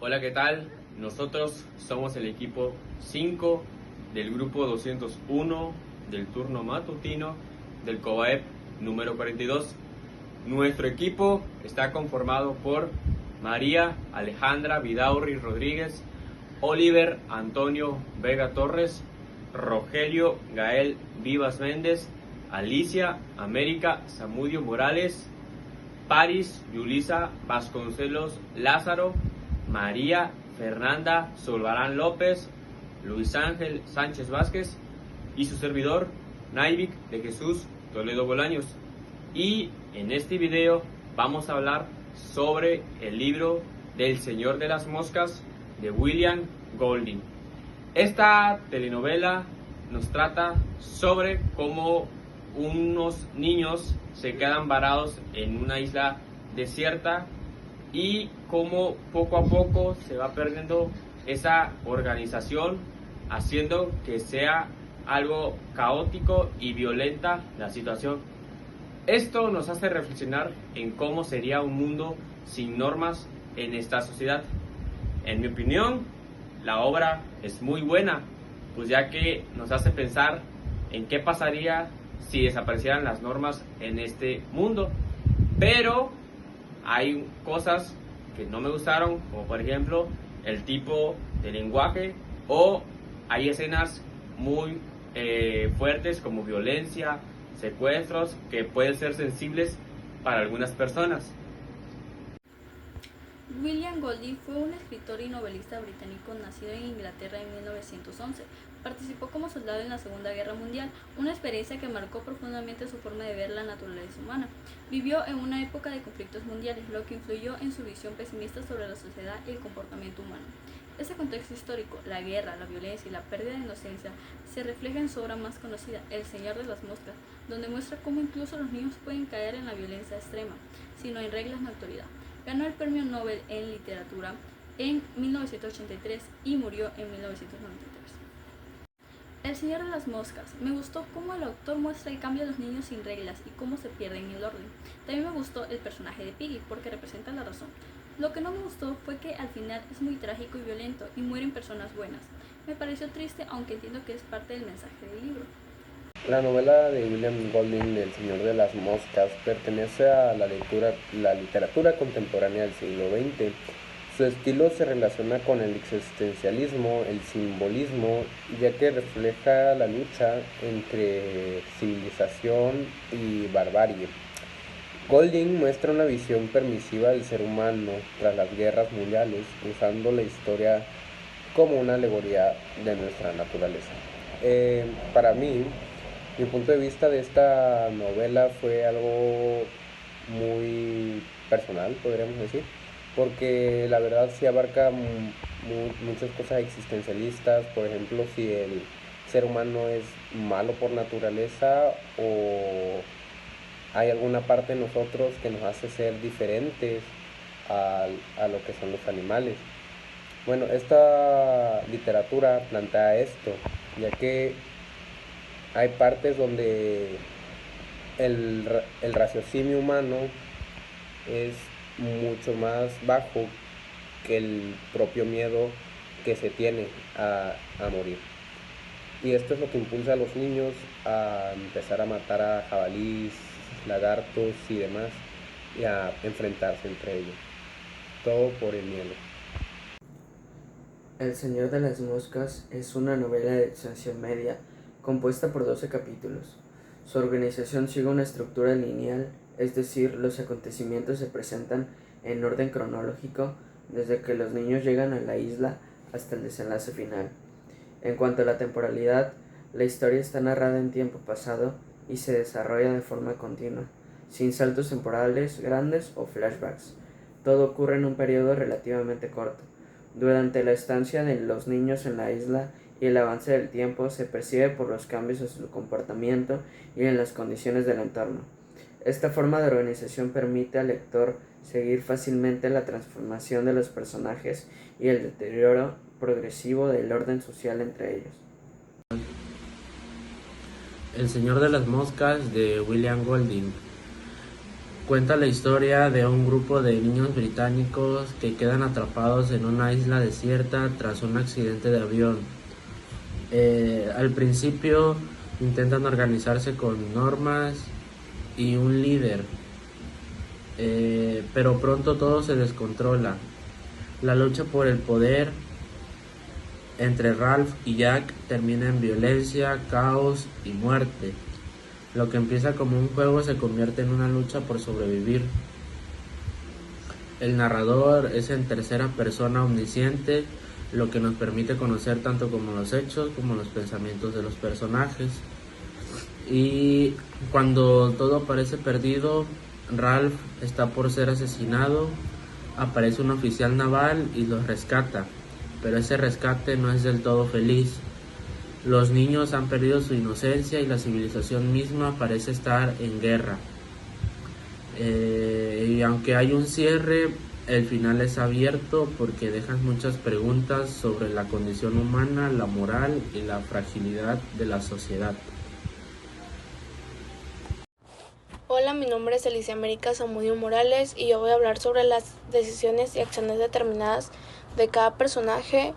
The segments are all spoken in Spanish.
Hola, ¿qué tal? Nosotros somos el equipo 5 del grupo 201 del turno matutino del COBAEP número 42. Nuestro equipo está conformado por María Alejandra Vidaurri Rodríguez, Oliver Antonio Vega Torres, Rogelio Gael Vivas Méndez, Alicia América Zamudio Morales, Paris Yulisa Vasconcelos Lázaro, María Fernanda Zulbarán López, Luis Ángel Sánchez Vázquez y su servidor Naivik de Jesús Toledo Bolaños. Y en este video vamos a hablar sobre el libro del Señor de las Moscas de William Golding. Esta telenovela nos trata sobre cómo unos niños se quedan varados en una isla desierta y cómo poco a poco se va perdiendo esa organización, haciendo que sea algo caótico y violenta la situación. Esto nos hace reflexionar en cómo sería un mundo sin normas en esta sociedad. En mi opinión, la obra es muy buena, pues ya que nos hace pensar en qué pasaría si desaparecieran las normas en este mundo. Pero hay cosas que no me gustaron, como por ejemplo el tipo de lenguaje, o hay escenas muy fuertes como violencia, secuestros, que pueden ser sensibles para algunas personas. William Golding fue un escritor y novelista británico nacido en Inglaterra en 1911. Participó como soldado en la Segunda Guerra Mundial, una experiencia que marcó profundamente su forma de ver la naturaleza humana. Vivió en una época de conflictos mundiales, lo que influyó en su visión pesimista sobre la sociedad y el comportamiento humano. Ese contexto histórico, la guerra, la violencia y la pérdida de inocencia, se refleja en su obra más conocida, El Señor de las Moscas, donde muestra cómo incluso los niños pueden caer en la violencia extrema, si no hay reglas en la autoridad. Ganó el Premio Nobel en Literatura en 1983 y murió en 1993. El Señor de las Moscas. Me gustó cómo el autor muestra el cambio de los niños sin reglas y cómo se pierden el orden. También me gustó el personaje de Piggy porque representa la razón. Lo que no me gustó fue que al final es muy trágico y violento y mueren personas buenas. Me pareció triste, aunque entiendo que es parte del mensaje del libro. La novela de William Golding, El Señor de las Moscas, pertenece a la literatura contemporánea del siglo XX. Su estilo se relaciona con el existencialismo, el simbolismo, ya que refleja la lucha entre civilización y barbarie. Golding muestra una visión permisiva del ser humano tras las guerras mundiales, usando la historia como una alegoría de nuestra naturaleza. Para mí, mi punto de vista de esta novela fue algo muy personal, podríamos decir, porque la verdad sí abarca muchas cosas existencialistas. Por ejemplo, si el ser humano es malo por naturaleza o hay alguna parte de nosotros que nos hace ser diferentes a lo que son los animales. Bueno, esta literatura plantea esto, ya que hay partes donde el raciocinio humano es mucho más bajo que el propio miedo que se tiene a morir. Y esto es lo que impulsa a los niños a empezar a matar a jabalíes, lagartos y demás, y a enfrentarse entre ellos. Todo por el miedo. El Señor de las Moscas es una novela de extensión media compuesta por 12 capítulos. Su organización sigue una estructura lineal, es decir, los acontecimientos se presentan en orden cronológico desde que los niños llegan a la isla hasta el desenlace final. En cuanto a la temporalidad, la historia está narrada en tiempo pasado y se desarrolla de forma continua, sin saltos temporales grandes o flashbacks. Todo ocurre en un periodo relativamente corto. Durante la estancia de los niños en la isla y el avance del tiempo se percibe por los cambios en su comportamiento y en las condiciones del entorno. Esta forma de organización permite al lector seguir fácilmente la transformación de los personajes y el deterioro progresivo del orden social entre ellos. El Señor de las Moscas de William Golding. Cuenta la historia de un grupo de niños británicos que quedan atrapados en una isla desierta tras un accidente de avión. Al principio intentan organizarse con normas y un líder, pero pronto todo se descontrola. La lucha por el poder entre Ralph y Jack termina en violencia, caos y muerte. Lo que empieza como un juego se convierte en una lucha por sobrevivir. El narrador es en tercera persona omnisciente, lo que nos permite conocer tanto como los hechos como los pensamientos de los personajes. Y cuando todo parece perdido, Ralph está por ser asesinado, aparece un oficial naval y los rescata, pero ese rescate no es del todo feliz. Los niños han perdido su inocencia y la civilización misma parece estar en guerra. Y aunque hay un cierre, el final es abierto porque dejan muchas preguntas sobre la condición humana, la moral y la fragilidad de la sociedad. Hola, mi nombre es Alicia América Zamudio Morales y yo voy a hablar sobre las decisiones y acciones determinadas de cada personaje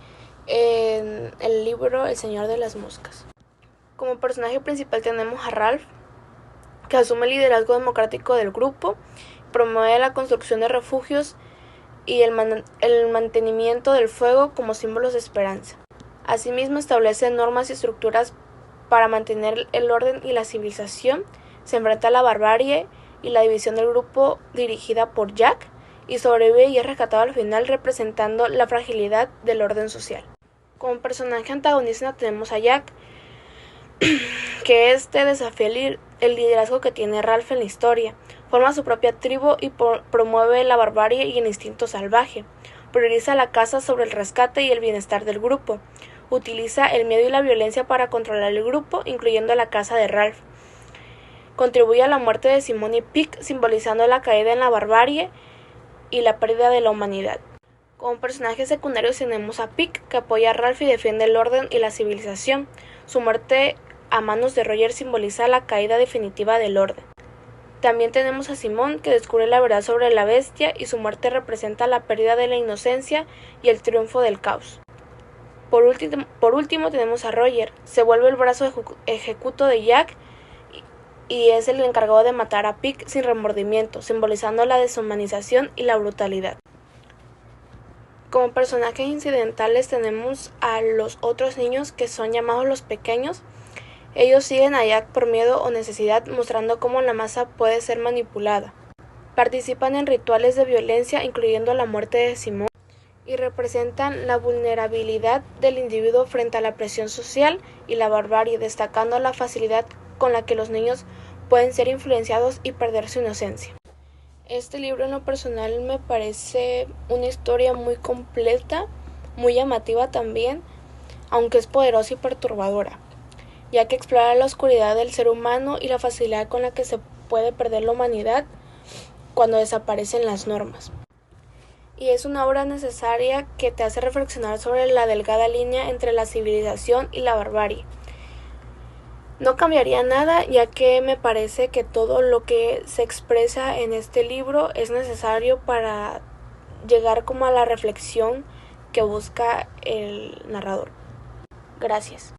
en el libro El Señor de las Moscas. Como personaje principal tenemos a Ralph, que asume el liderazgo democrático del grupo, promueve la construcción de refugios y el mantenimiento del fuego como símbolos de esperanza. Asimismo, establece normas y estructuras para mantener el orden y la civilización. Se enfrenta a la barbarie y la división del grupo dirigida por Jack y sobrevive y es rescatado al final, representando la fragilidad del orden social. Como personaje antagonista tenemos a Jack, que desafía el liderazgo que tiene Ralph en la historia, forma su propia tribu y promueve la barbarie y el instinto salvaje, prioriza la caza sobre el rescate y el bienestar del grupo, utiliza el miedo y la violencia para controlar el grupo, incluyendo la caza de Ralph, contribuye a la muerte de Simon y Pig, simbolizando la caída en la barbarie y la pérdida de la humanidad. Como personajes secundarios tenemos a Pig, que apoya a Ralph y defiende el orden y la civilización. Su muerte a manos de Roger simboliza la caída definitiva del orden. También tenemos a Simon, que descubre la verdad sobre la bestia y su muerte representa la pérdida de la inocencia y el triunfo del caos. Por último tenemos a Roger, se vuelve el brazo ejecuto de Jack y es el encargado de matar a Pig sin remordimiento, simbolizando la deshumanización y la brutalidad. Como personajes incidentales tenemos a los otros niños, que son llamados los pequeños. Ellos siguen a Jack por miedo o necesidad, mostrando cómo la masa puede ser manipulada. Participan en rituales de violencia, incluyendo la muerte de Simón, y representan la vulnerabilidad del individuo frente a la presión social y la barbarie, destacando la facilidad con la que los niños pueden ser influenciados y perder su inocencia. Este libro en lo personal me parece una historia muy completa, muy llamativa también, aunque es poderosa y perturbadora, ya que explora la oscuridad del ser humano y la facilidad con la que se puede perder la humanidad cuando desaparecen las normas. Y es una obra necesaria que te hace reflexionar sobre la delgada línea entre la civilización y la barbarie. No cambiaría nada, ya que me parece que todo lo que se expresa en este libro es necesario para llegar como a la reflexión que busca el narrador. Gracias.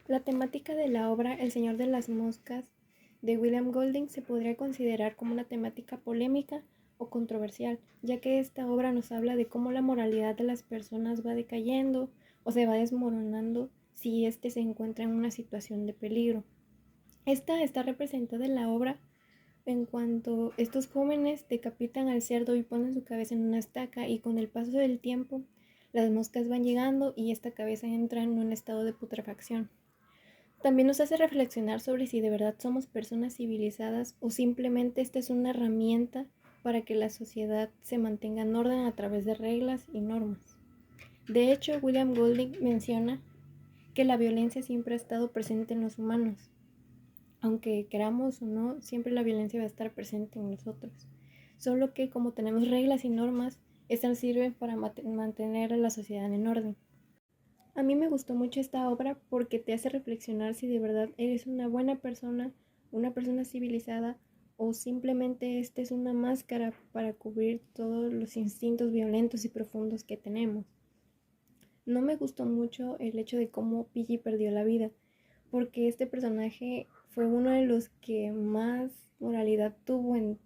La temática de la obra El Señor de las Moscas de William Golding se podría considerar como una temática polémica o controversial, ya que esta obra nos habla de cómo la moralidad de las personas va decayendo o se va desmoronando si éste se encuentra en una situación de peligro. Esta está representada en la obra en cuanto estos jóvenes decapitan al cerdo y ponen su cabeza en una estaca, y con el paso del tiempo las moscas van llegando y esta cabeza entra en un estado de putrefacción. También nos hace reflexionar sobre si de verdad somos personas civilizadas o simplemente esta es una herramienta para que la sociedad se mantenga en orden a través de reglas y normas. De hecho, William Golding menciona que la violencia siempre ha estado presente en los humanos. Aunque queramos o no, siempre la violencia va a estar presente en nosotros. Solo que como tenemos reglas y normas, estas sirven para mantener a la sociedad en orden. A mí me gustó mucho esta obra porque te hace reflexionar si de verdad eres una buena persona, una persona civilizada, o simplemente esta es una máscara para cubrir todos los instintos violentos y profundos que tenemos. No me gustó mucho el hecho de cómo Piggy perdió la vida, porque este personaje fue uno de los que más moralidad tuvo en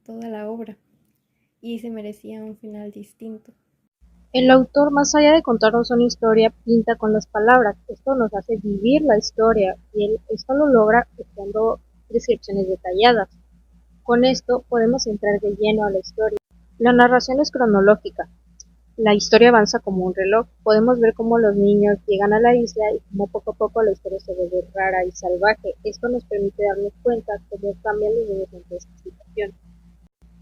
toda la obra y se merecía un final distinto. El autor, más allá de contarnos una historia, pinta con las palabras. Esto nos hace vivir la historia y esto lo logra usando descripciones detalladas. Con esto podemos entrar de lleno a la historia. La narración es cronológica. La historia avanza como un reloj. Podemos ver cómo los niños llegan a la isla y cómo poco a poco la historia se vuelve rara y salvaje. Esto nos permite darnos cuenta cómo cambian los niños ante esta situación.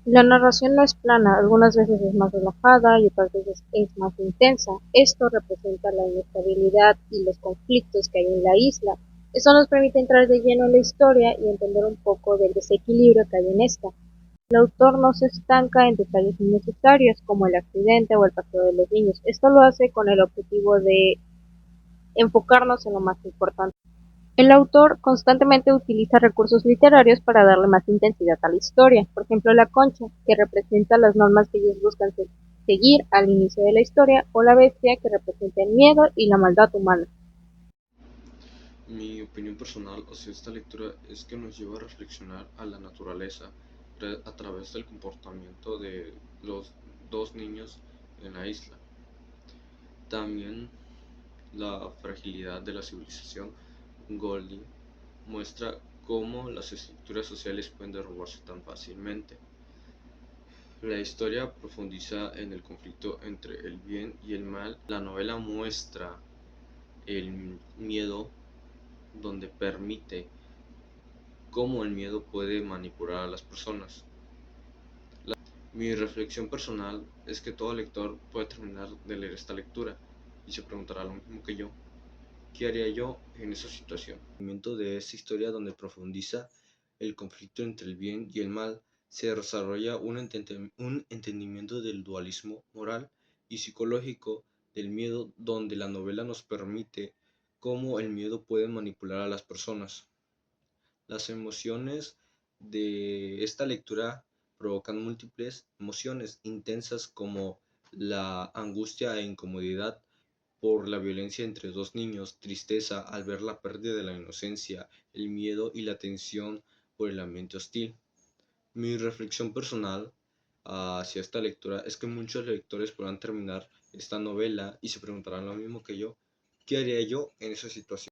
La narración no es plana, algunas veces es más relajada y otras veces es más intensa. Esto representa la inestabilidad y los conflictos que hay en la isla. Esto nos permite entrar de lleno en la historia y entender un poco del desequilibrio que hay en esta. El autor no se estanca en detalles innecesarios como el accidente o el paseo de los niños. Esto lo hace con el objetivo de enfocarnos en lo más importante. El autor constantemente utiliza recursos literarios para darle más intensidad a la historia. Por ejemplo, la concha, que representa las normas que ellos buscan seguir al inicio de la historia, o la bestia, que representa el miedo y la maldad humana. Mi opinión personal hacia esta lectura es que nos lleva a reflexionar a la naturaleza a través del comportamiento de los dos niños en la isla. También la fragilidad de la civilización. Golding muestra cómo las estructuras sociales pueden derrumbarse tan fácilmente. La historia profundiza en el conflicto entre el bien y el mal. La novela muestra el miedo, donde permite cómo el miedo puede manipular a las personas. Mi reflexión personal es que todo lector puede terminar de leer esta lectura y se preguntará lo mismo que yo: ¿qué haría yo en esa situación? El momento de esta historia, donde profundiza el conflicto entre el bien y el mal, se desarrolla un entendimiento del dualismo moral y psicológico del miedo, donde la novela nos permite cómo el miedo puede manipular a las personas. Las emociones de esta lectura provocan múltiples emociones intensas, como la angustia e incomodidad por la violencia entre dos niños, tristeza al ver la pérdida de la inocencia, el miedo y la tensión por el ambiente hostil. Mi reflexión personal hacia esta lectura es que muchos lectores podrán terminar esta novela y se preguntarán lo mismo que yo: ¿qué haría yo en esa situación?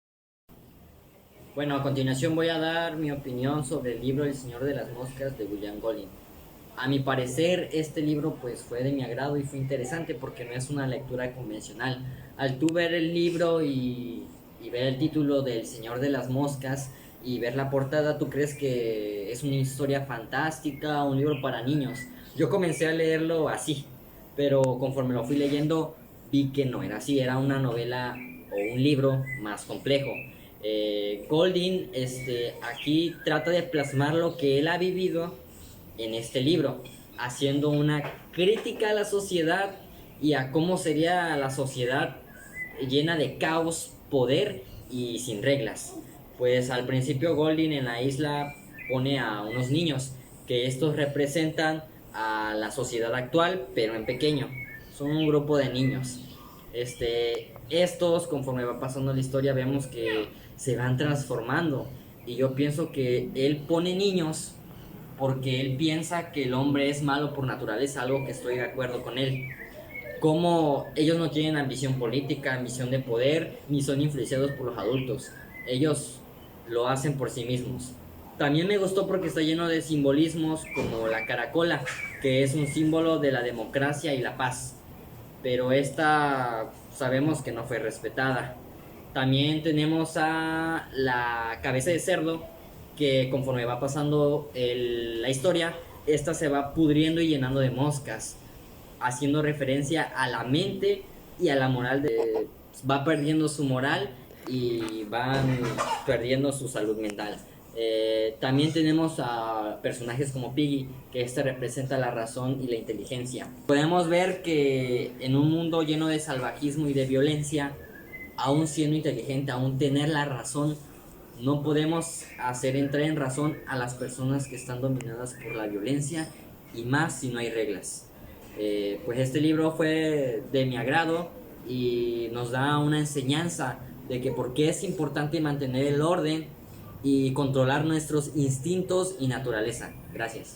Bueno, a continuación voy a dar mi opinión sobre el libro El Señor de las Moscas de William Golding. A mi parecer, este libro pues fue de mi agrado y fue interesante porque no es una lectura convencional. Al tú ver el libro y ver el título del Señor de las Moscas y ver la portada, tú crees que es una historia fantástica, un libro para niños. Yo comencé a leerlo así, pero conforme lo fui leyendo vi que no era así, era una novela o un libro más complejo. Golding aquí trata de plasmar lo que él ha vivido en este libro, haciendo una crítica a la sociedad y a cómo sería la sociedad llena de caos, poder y sin reglas. Pues al principio Golding en la isla pone a unos niños, que estos representan a la sociedad actual, pero en pequeño. Son un grupo de niños. Estos, conforme va pasando la historia, vemos que se van transformando. Y yo pienso que él pone niños porque él piensa que el hombre es malo por naturaleza, algo que estoy de acuerdo con él. Como ellos no tienen ambición política, ambición de poder, ni son influenciados por los adultos. Ellos lo hacen por sí mismos. También me gustó porque está lleno de simbolismos, como la caracola, que es un símbolo de la democracia y la paz. Pero esta sabemos que no fue respetada. También tenemos a la cabeza de cerdo, que conforme va pasando la historia, esta se va pudriendo y llenando de moscas, haciendo referencia a la mente y a la moral. Va perdiendo su moral y van perdiendo su salud mental. También tenemos a personajes como Piggy, que representa la razón y la inteligencia. Podemos ver que en un mundo lleno de salvajismo y de violencia, aún siendo inteligente, aún tener la razón, No podemos hacer entrar en razón a las personas que están dominadas por la violencia, y más si no hay reglas. Pues este libro fue de mi agrado y nos da una enseñanza de que por qué es importante mantener el orden y controlar nuestros instintos y naturaleza. Gracias.